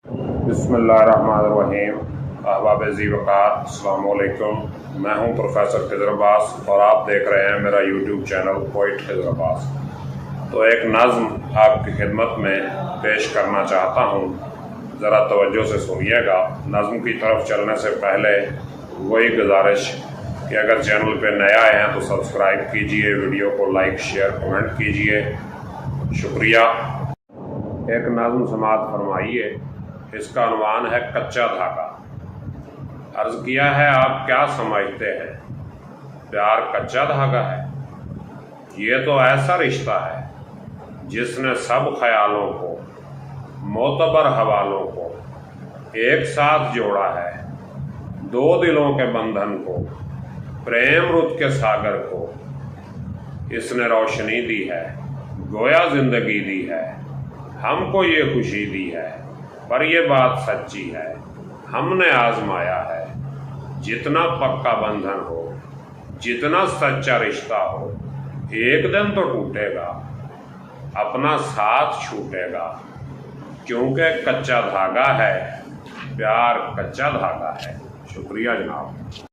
बिस्मिल्लाहिर्रहमानिर्रहीम। अहबाब ज़ी वक़ार, अस्सलाम वालेकुम। मैं हूं प्रोफेसर खिज़र अब्बास और आप देख रहे हैं मेरा YouTube channel poet Khizar Abbas. तो एक नज़्म आपकी खिदमत में पेश करना चाहता हूं, ज़रा तवज्जो से सुनिएगा। नज़्म की तरफ चलने से पहले वही गुजारिश कि अगर चैनल पे नया आए हैं तो सब्सक्राइब कीजिए, वीडियो को लाइक शेयर कमेंट कीजिए, शुक्रिया। एक नज़्म समाअत फरमाइए। इसका उन्वान है कच्चा धागा। अर्ज़ किया है, आप क्या समझते हैं प्यार कच्चा धागा है? ये तो ऐसा रिश्ता है जिसने सब ख्यालों को, मोतबर हवालों को एक साथ जोड़ा है। दो दिलों के बंधन को, प्रेम रुत के सागर को इसने रोशनी दी है, गोया जिंदगी दी है। हमको ये खुशी दी है, पर ये बात सच्ची है, हमने आजमाया है। जितना पक्का बंधन हो, जितना सच्चा रिश्ता हो, एक दिन तो टूटेगा, अपना साथ छूटेगा। क्योंकि कच्चा धागा है, प्यार कच्चा धागा है। शुक्रिया जनाब।